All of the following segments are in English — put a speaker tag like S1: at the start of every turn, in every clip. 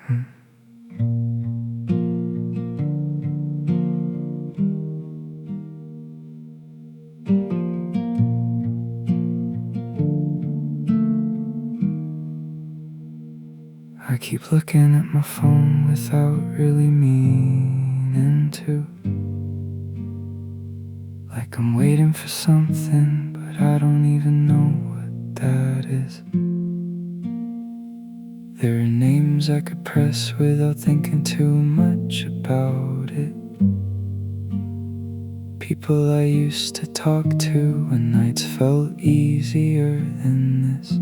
S1: I keep looking at my phone without really meaning to. Like I'm waiting for something, but I don't even know what that is. There are names I could press without thinking too much about it. People I used to talk to when nights felt easier than this.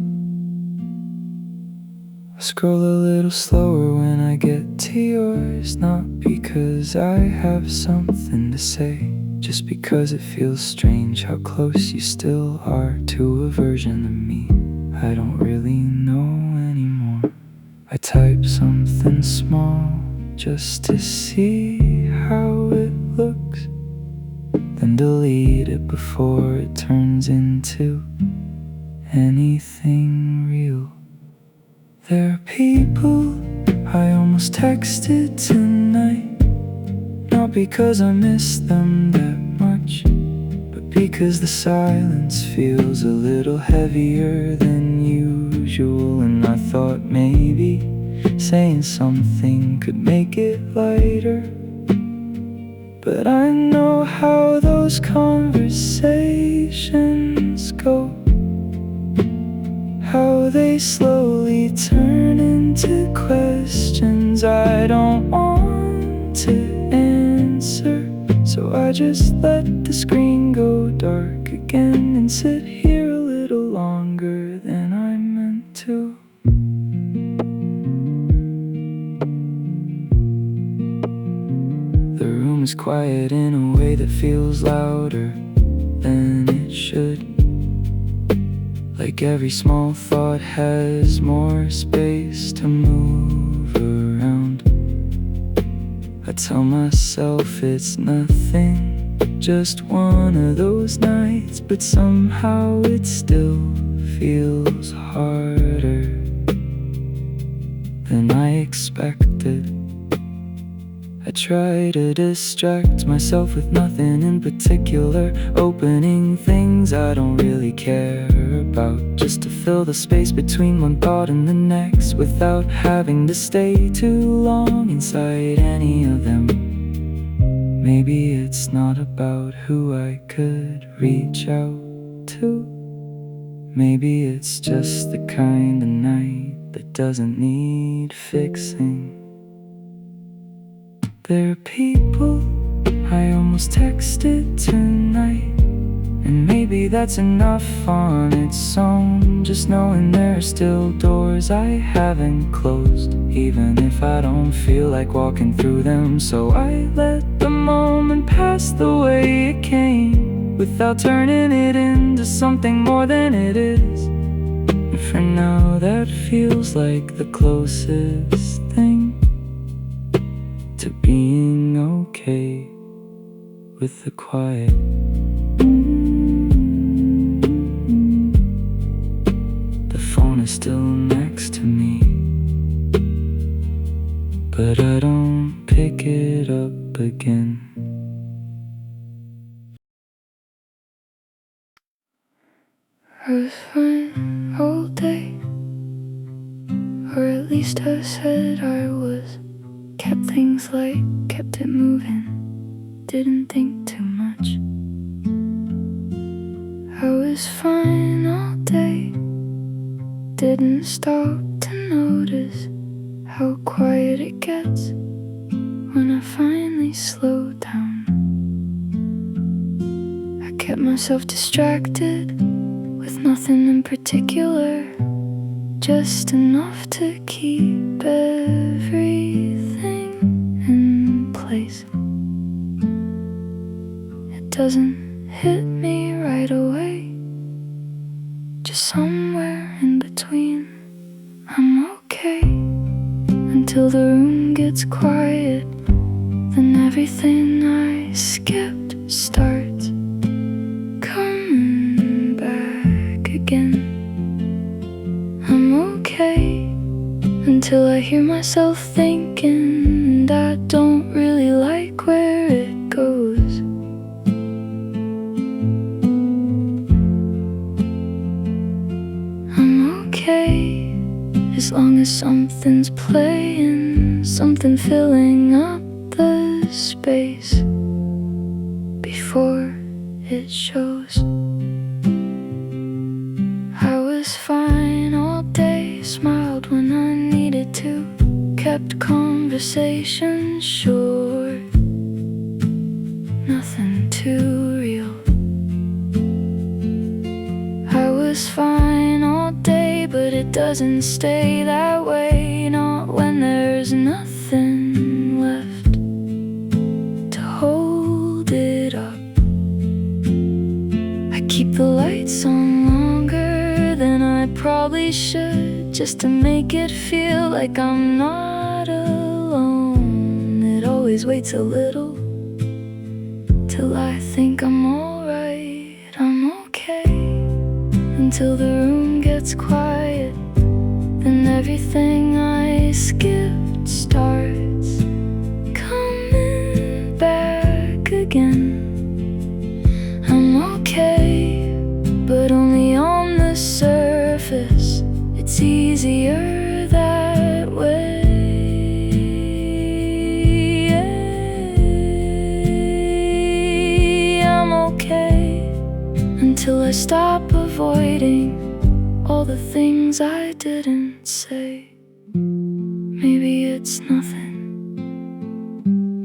S1: I scroll a little slower when I get to yours, not because I have something to say, just because it feels strange how close you still are to a version of me I don't really know anymore. I type something small just to see how it looks, then delete it before it turns into anything real. There are people I almost texted tonight, not because I miss them that much, but because the silence feels a little heavier than usual. And I thought maybe saying something could make it lighter, but I know how those conversations go, how they slowly turn into questions I don't want to answer. So I just let the screen go dark again and sit here a little longer than I meant to. The room is quiet in a way that feels louder than it should. Like every small thought has more space to move around. I tell myself it's nothing, just one of those nights, but somehow it still feels harder than I expected. I try to distract myself with nothing in particular, opening things I don't really care about, just to fill the space between one thought and the next, without having to stay too long inside any of them. Maybe it's not about who I could reach out to. Maybe it's just the kind of night that doesn't need fixing. There are people I almost texted tonight, and maybe that's enough on its own, just knowing there are still doors I haven't closed, even if I don't feel like walking through them. So I let the moment pass the way it came, without turning it into something more than it is. And for now that feels like the closest thing to being okay with the quiet. The phone is still next to me, but I don't pick it up again. I was fine all day, or at least I said I was. Kept things light, kept it moving, didn't think too much. I was fine all day, didn't stop to notice how quiet it gets when I finally slow down. I kept myself distracted with nothing in particular, just enough to keep everything in place. It doesn't hit me right away, just somewhere in between. I'm okay until the room gets quiet, then everything I skipped starts coming back again. I'm okay until I hear myself thinking, and I don't really like where it goes. I'm okay as long as something's playing, something filling up the space before it shows. I was fine all day, smiled when I needed to, kept conversation short, nothing too real. I was fine all day, but it doesn't stay that way, not when there's nothing left to hold it up. I keep the lights on longer than I probably should, just to make it feel like I'm not alone. It always waits a little till I think I'm alright, I'm okay, until the room gets quiet. Then everything I skipped starts coming back again. I'm okay, but only on the surface. It's easier that way. I'm okay until I stop avoiding all the things I didn't say. Maybe it's nothing,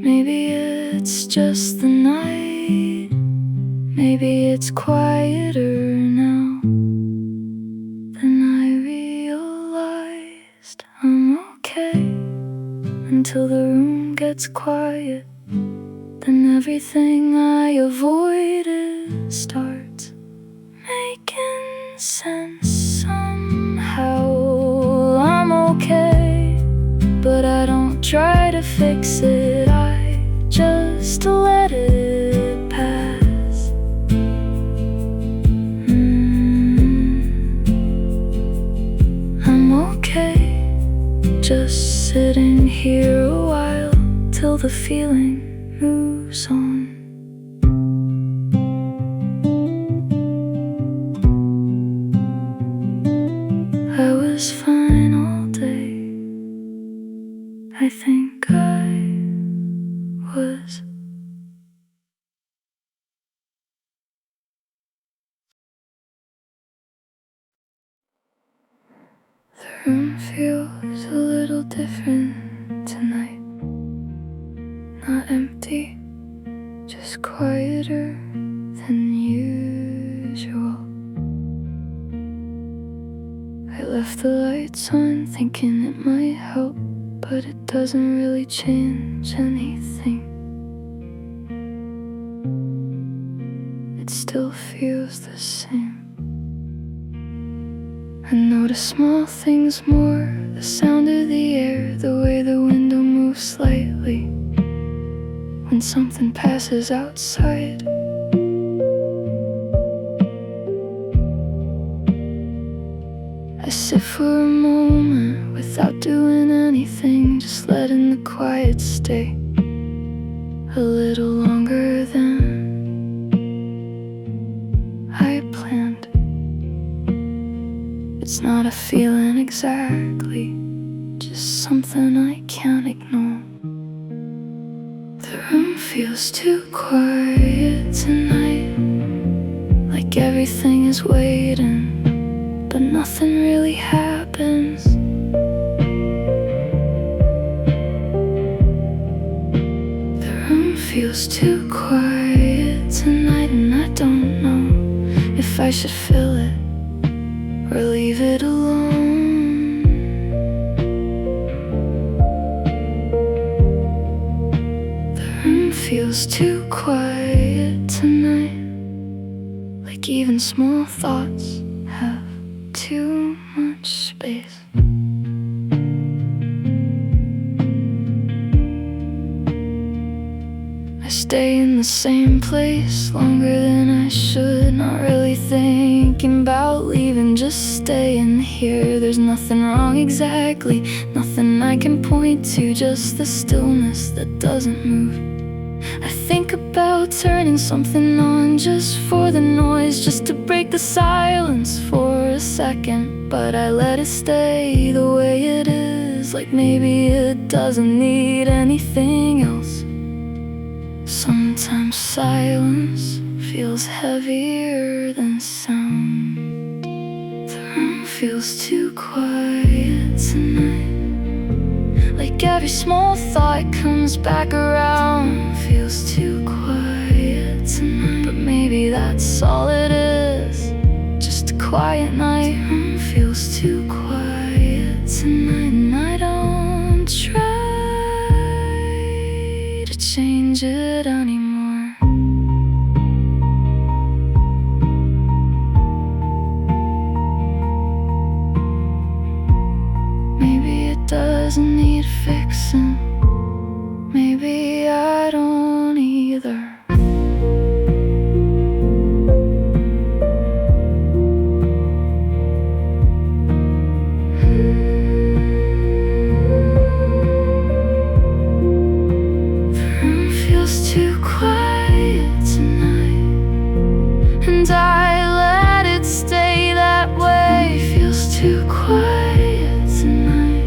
S1: maybe it's just the night, maybe it's quieter now than I realized. I'm okay until the room gets quiet, then everything I avoided starts making sense somehow. I'm okay, but I don't try to fix it, I just let it pass. I'm okay, just sitting here a while till the feeling moves on. I was fine all day, I think I was. The room feels a little different tonight. Not empty, just quieter than usual. I left the lights on thinking it might help, but it doesn't really change anything. It still feels the same. I notice small things more, the sound of the air, the way the window moves slightly when something passes outside. I sit for a moment without doing anything, just letting the quiet stay a little longer than I planned. It's not a feeling exactly, just something I can't ignore. The room feels too quiet tonight, like everything is waiting, but nothing really happens. The room feels too quiet tonight, and I don't know if I should fill it or leave it alone. The room feels too quiet tonight, like even small thoughts have too much space. I stay in the same place longer than I should. Not really thinking about leaving, just staying here. There's nothing wrong exactly, nothing I can point to, just the stillness that doesn't move. I think about turning something on just for the noise, just to break the silence for a second. But I let it stay the way it is, like maybe it doesn't need anything else. Sometimes silence feels heavier than sound. The room feels too quiet tonight, like every small thought comes back around. Feels too quiet tonight, but maybe that's all it is, just a quiet night. Room feels too quiet tonight, and I don't try to change it anymore. Maybe it doesn't need fixing, maybe I don't either. Too quiet tonight, and I let it stay that way. Feels too quiet tonight,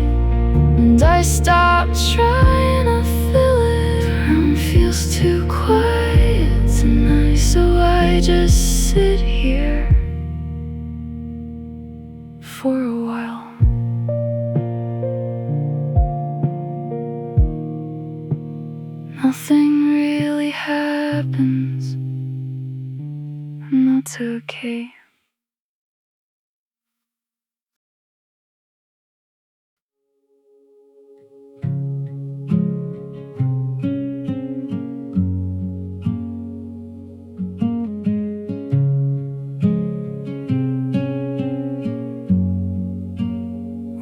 S1: and I stopped trying to fill it. The room feels too quiet tonight, so I just sit here for a while. Nothing really happens, and that's okay.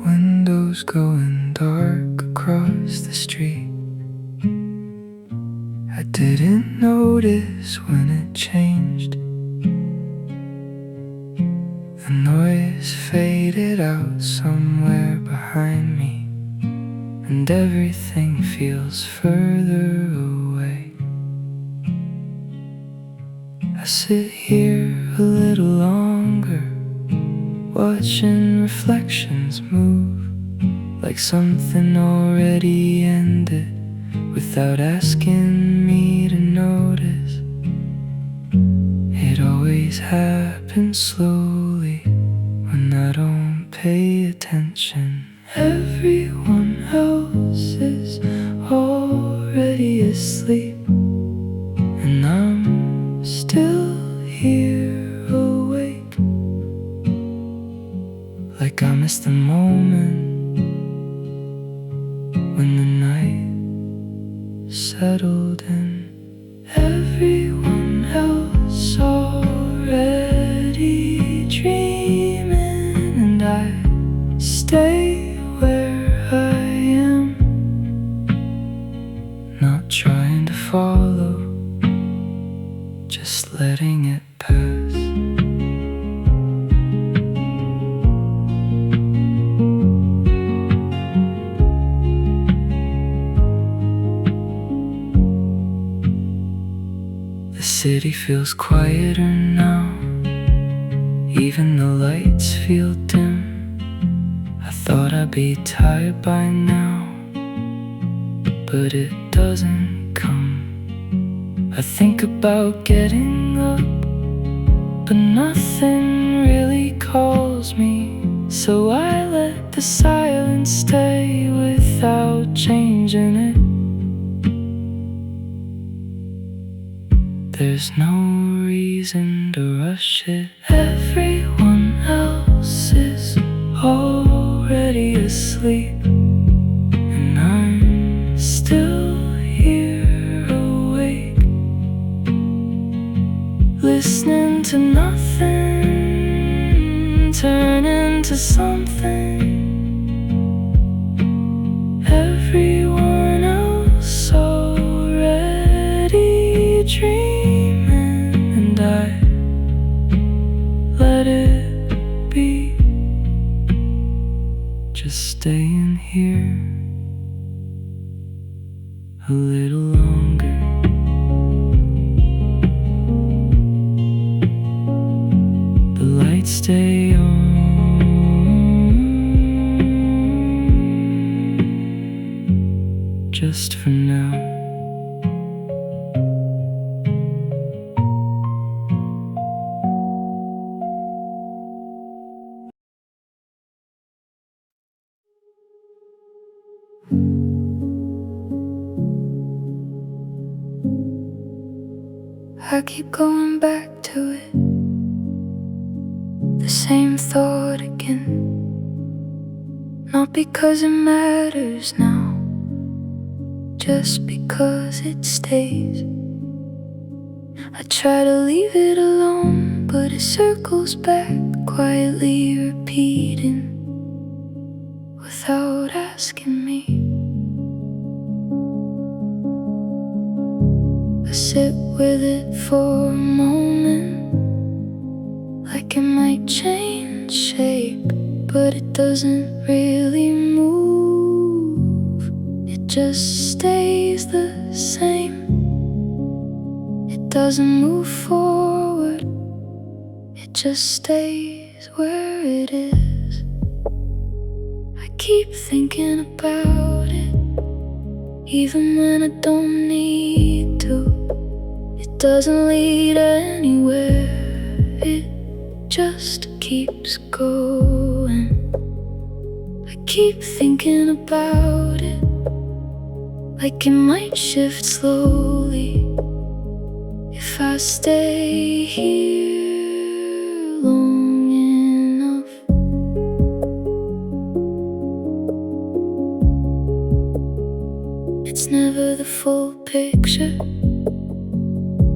S1: Windows going dark across the street. I didn't notice when it changed. The noise faded out somewhere behind me, and everything feels further away. I sit here a little longer, watching reflections move, like something already ended, without asking me to notice. It always happens slowly when I don't pay attention. Everyone else is already asleep, and I'm still here awake, like I missed the moment when the night settled in. Everyone else already dreaming, and I stay where I am, not trying to follow, just letting it pass. The city feels quieter now, even the lights feel dim. I thought I'd be tired by now, but it doesn't come. I think about getting up, but nothing really calls me, so I let the silence stay without changing it. There's no reason to rush it. Everyone else is already asleep, and I'm still here awake, listening to nothing turn into something. Everyone else already just staying here a little longer. The lights stay on just for now. I keep going back to it, the same thought again. Not because it matters now, just because it stays. I try to leave it alone, but it circles back, quietly repeating without asking me. I sit with it for a moment, like it might change shape, but it doesn't really move. It just stays the same. It doesn't move forward, it just stays where it is. I keep thinking about it, even when I don't need to. It doesn't lead anywhere, it just keeps going. I keep thinking about it, like it might shift slowly if I stay here long enough. It's never the full picture,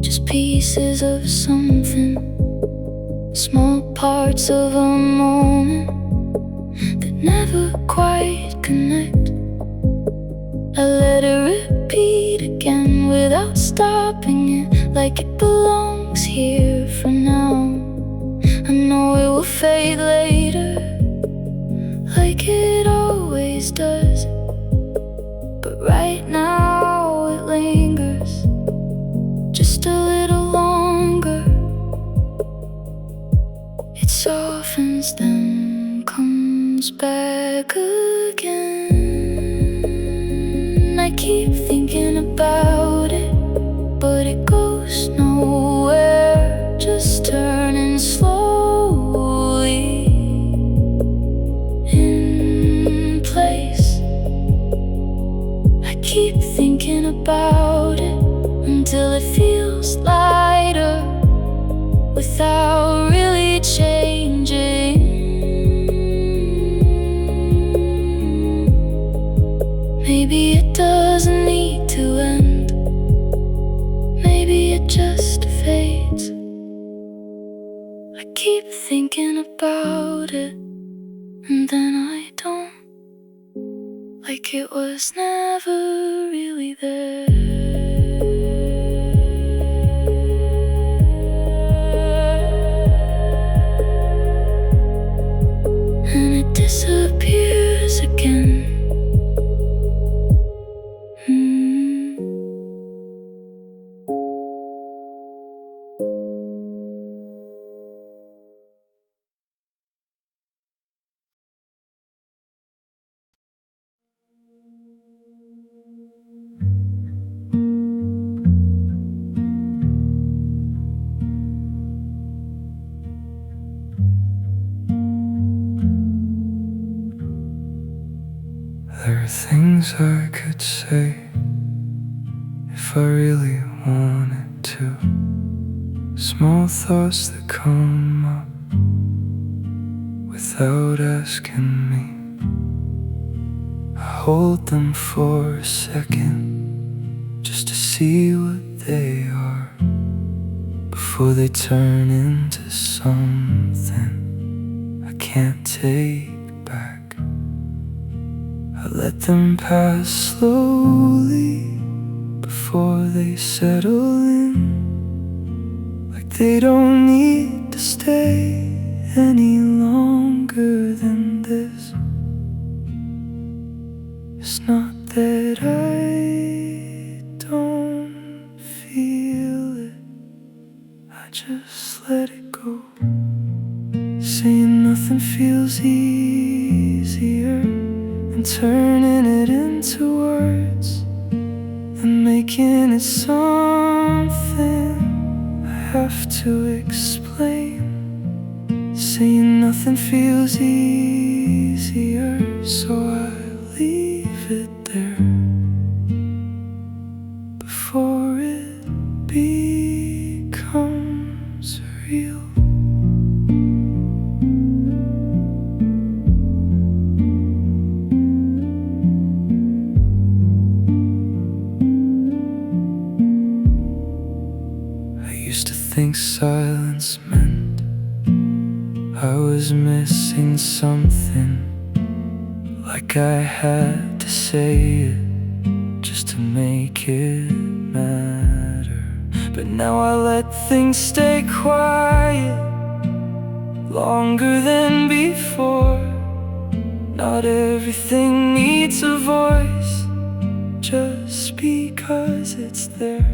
S1: just pieces of something, small parts of a moment that never quite connect. I let it repeat again without stopping it, like it belongs here for now. I know it will fade later, like it always does, but right now it lingers just a little longer. It softens, then comes back again. I keep thinking about it, but it goes nowhere, just turning slowly in place. I keep thinking about it until it feels lighter, without really changing. Maybe it doesn't need to end, maybe it just fades. I keep thinking about it, and then I don't, like it was never really there. And it disappears again. There are things I could say if I really wanted to. Small thoughts that come up without asking me. I hold them for a second, just to see what they are, before they turn into something I can't take back. I let them pass slowly before they settle in, like they don't need to stay any longer than this. It's not that I don't feel it, I just let it go. Saying nothing feels easier than turning it into words and making it something I have to explain. Saying nothing feels easier, so I leave it there before it becomes real. I used to think silence meant I was missing something, like I had to say it just to make it matter. But now I let things stay quiet longer than before. Not everything needs a voice just because it's there.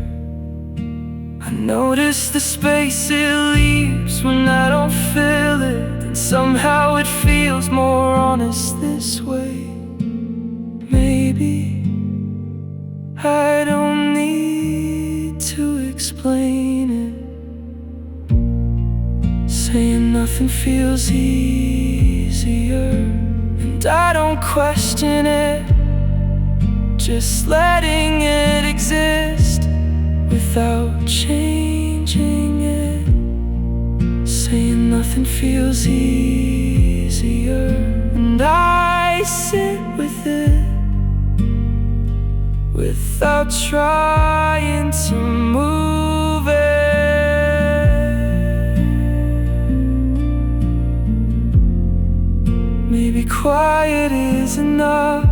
S1: I notice the space it leaves when I don't feel it, and somehow it feels more honest this way. Maybe I don't need to explain it. Saying nothing feels easier, and I don't question it, just letting it exist without changing it. Saying nothing feels easier, and I sit with it without trying to move it. Maybe quiet is enough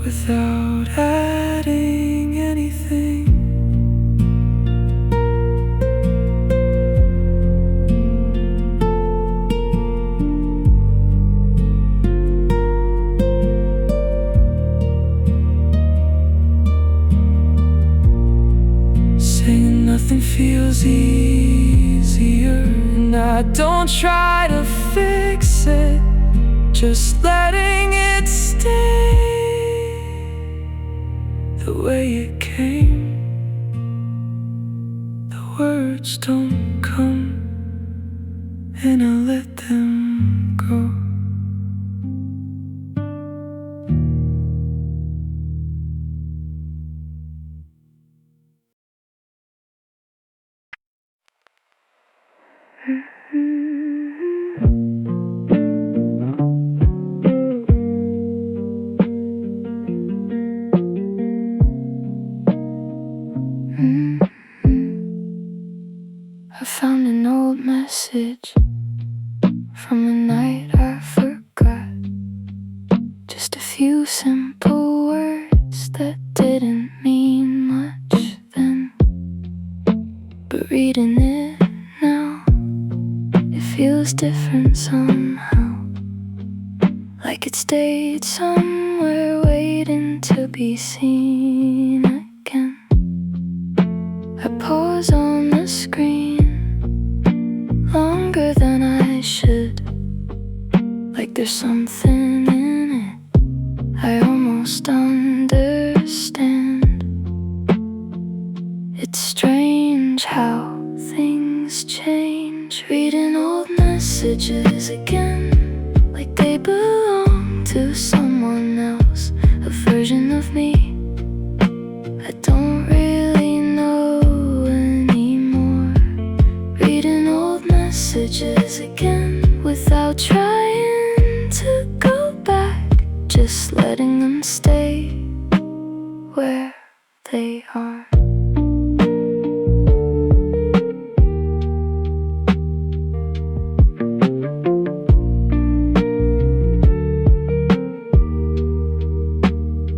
S1: without adding anything. Saying nothing feels easier, and I don't try to fix it, just letting it stay the way it came. The words don't come, and I let them go. I found an old message from a night I forgot. Just a few simple words that didn't mean much then, but reading it now, it feels different somehow, like it stayed somewhere waiting to be seen again. I pause on the screen longer than I should, like there's something in it I almost understand. It's strange how things change, reading old messages again, like they belong to someone else, a version of me I don't really know anymore. Reading old messages again without trying to go back, just letting them stay where they are.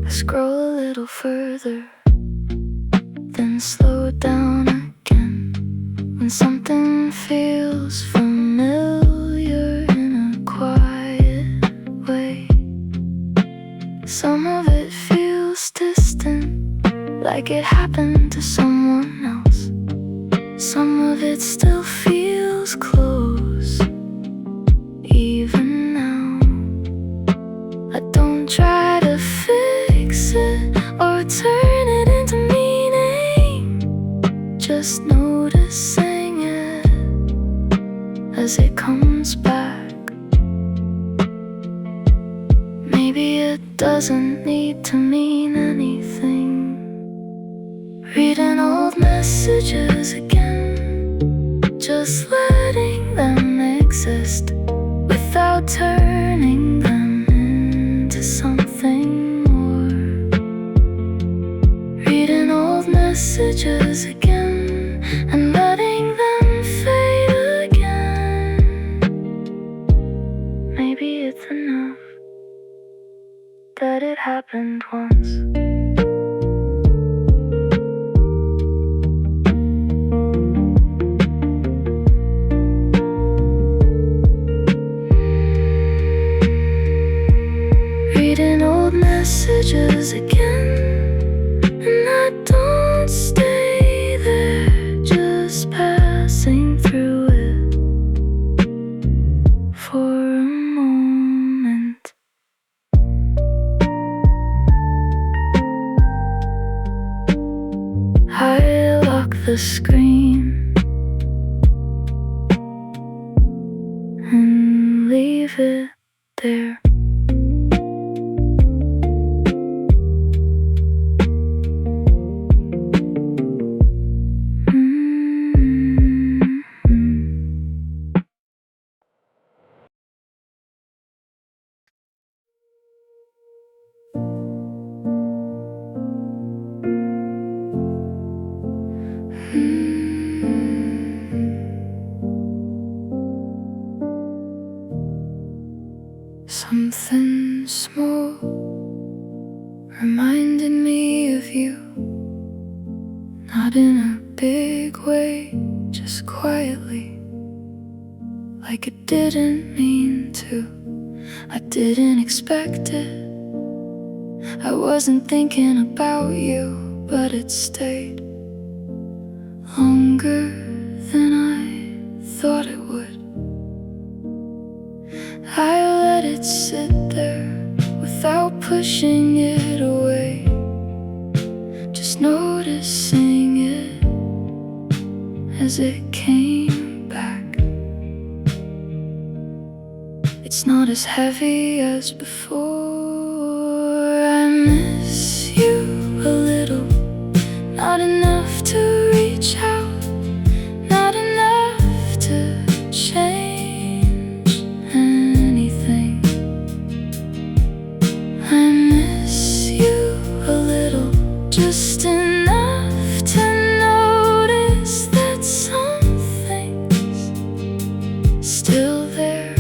S1: I scroll a little further, then slow down again when something feels familiar in a quiet like it happened to someone else. Some of it still feels close, even now. I don't try to fix it or turn it into meaning, just noticing it as it comes back. Maybe it doesn't need to mean anything. Reading old messages again, just letting them exist without turning them into something more. Reading old messages again and letting them fade again. Maybe it's enough that it happened once. Reading old messages again, and I don't stay there, just passing through it for a moment. I lock the screen and leave it there. Something small reminded me of you, not in a big way, just quietly, like it didn't mean to. I didn't expect it. I wasn't thinking about you, but it stayed longer than I thought it would. I let it sit there without pushing it away, just noticing it as it came back. It's not as heavy as before. I miss you a little, not enough to reach out, not enough to change anything. I miss you a little, just enough to notice that something's still there.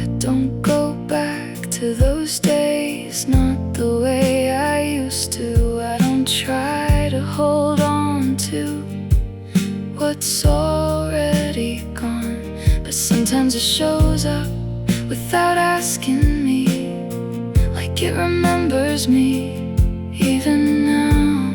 S1: I don't go back to those days, not the way I used to. I don't try to hold on to what's already gone, but sometimes it shows up without asking me, like it remembers me even now.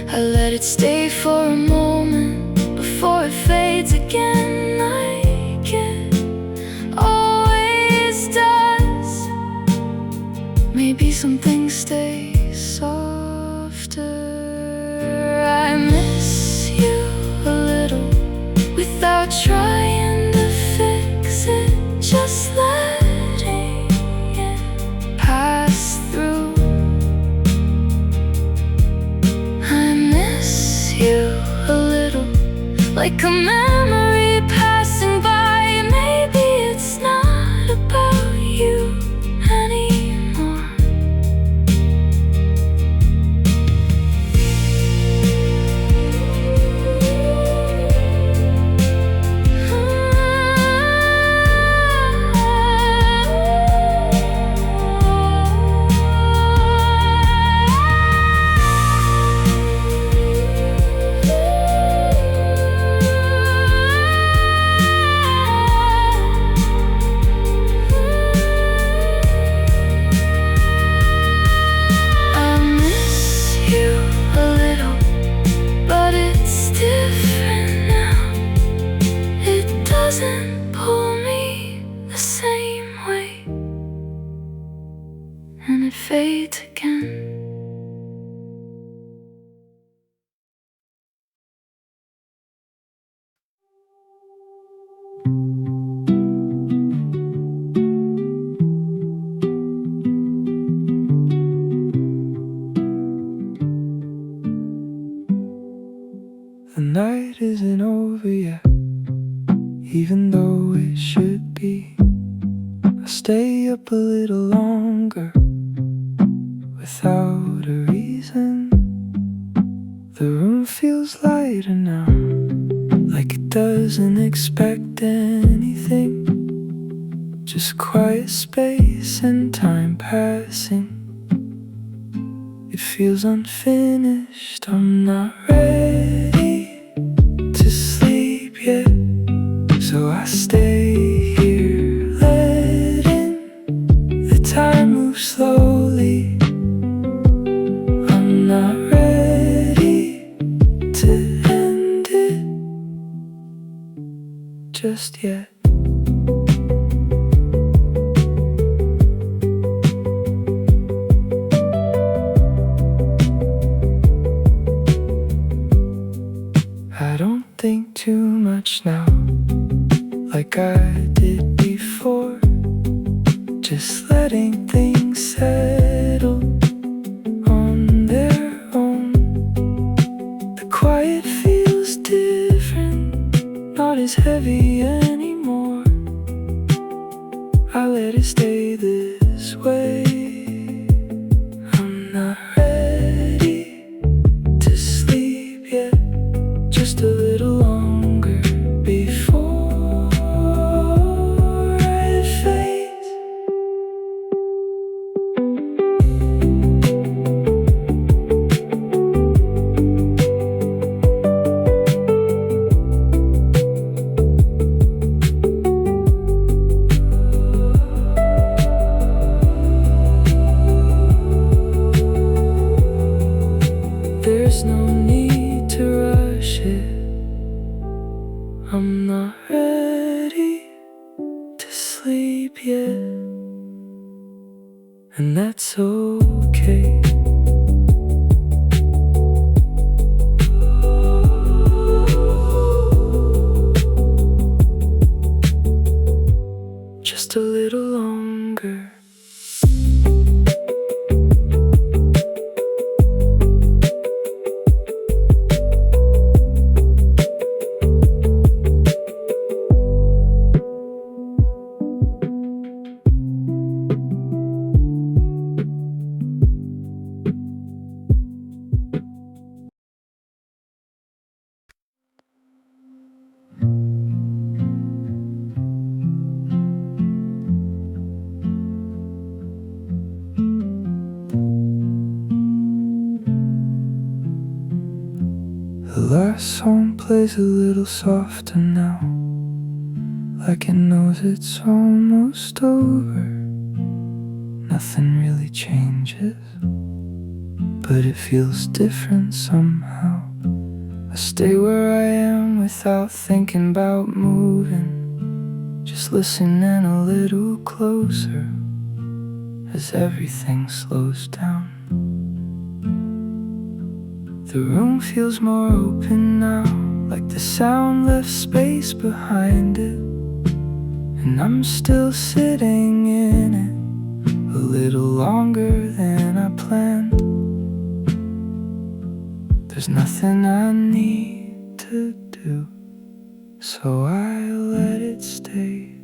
S1: I let it stay for a moment before it fades again, like it always does. Maybe some things stay softer. I miss you a little, without trying to fix it, just letting it pass through. I miss you a little, like a memory passing by. Maybe it's not about you anymore. The night isn't over yet, even though it should be. I stay up a little longer without a reason. The room feels lighter now, like it doesn't expect anything. Just quiet space and time passing. It feels unfinished. I'm not ready to sleep yet, so I stay here, letting the time move slowly. I'm not ready to end it just yet. I don't think too much now, like I did before. Just letting things settle on their own. The quiet feels different, not as heavy anymore. I let it stay this way. I'm not ready to sleep yet, just a little longer before it fades. There's no need to rush it. I'm not ready to sleep yet, and that's okay. Just a little longer. The last song plays a little softer now, like it knows it's almost over. Nothing really changes, but it feels different somehow. I stay where I am without thinking about moving, just listening a little closer as everything slows down. The room feels more open now, like the sound left space behind it, and I'm still sitting in it a little longer than I planned. There's nothing I need to do, so I let it stay.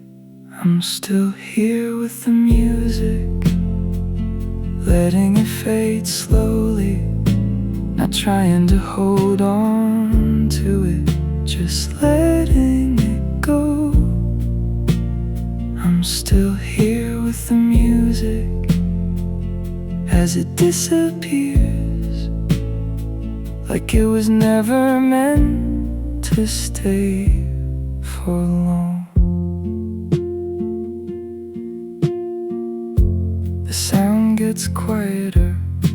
S1: I'm still here with the music, letting it fade slowly. Not trying to hold on to it, just letting it go. I'm still here with the music as it disappears, like it was never meant to stay for long. The sound gets quieter,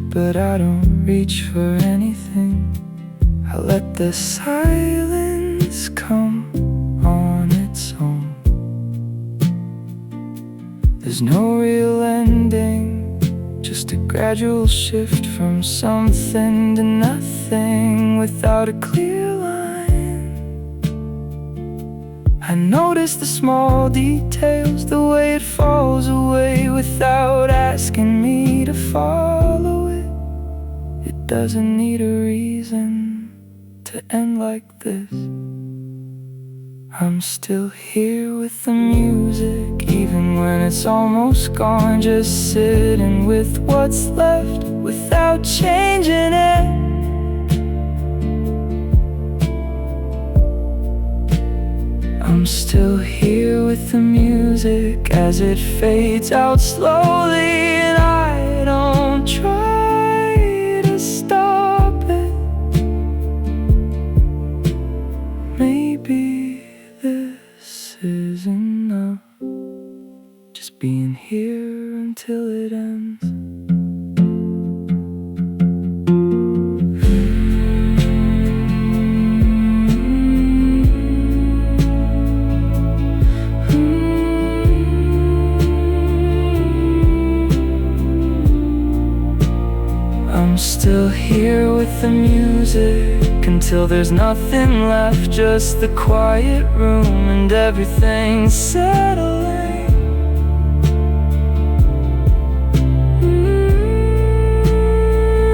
S1: but I don't reach for anything. I let the silence come on its own. There's no real ending, just a gradual shift from something to nothing without a clear line. I notice the small details, the way it falls away without asking me to follow it. It doesn't need a reason to to end like this. I'm still here with the music, even when it's almost gone. Just sitting with what's left without changing it. I'm still here with the music as it fades out slowly, and I don't try to stop it. Maybe this is enough, just being here until it ends. I'm still here with the music until there's nothing left, just the quiet room and everything settling.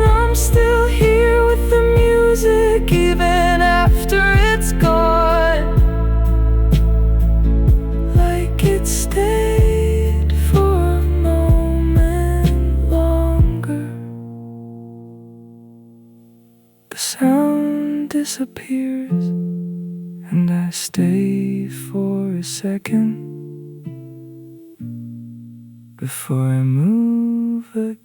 S1: I'm still here with the music even after it's gone, like it stayed for a moment longer. The sound disappears, and I stay for a second before I move again.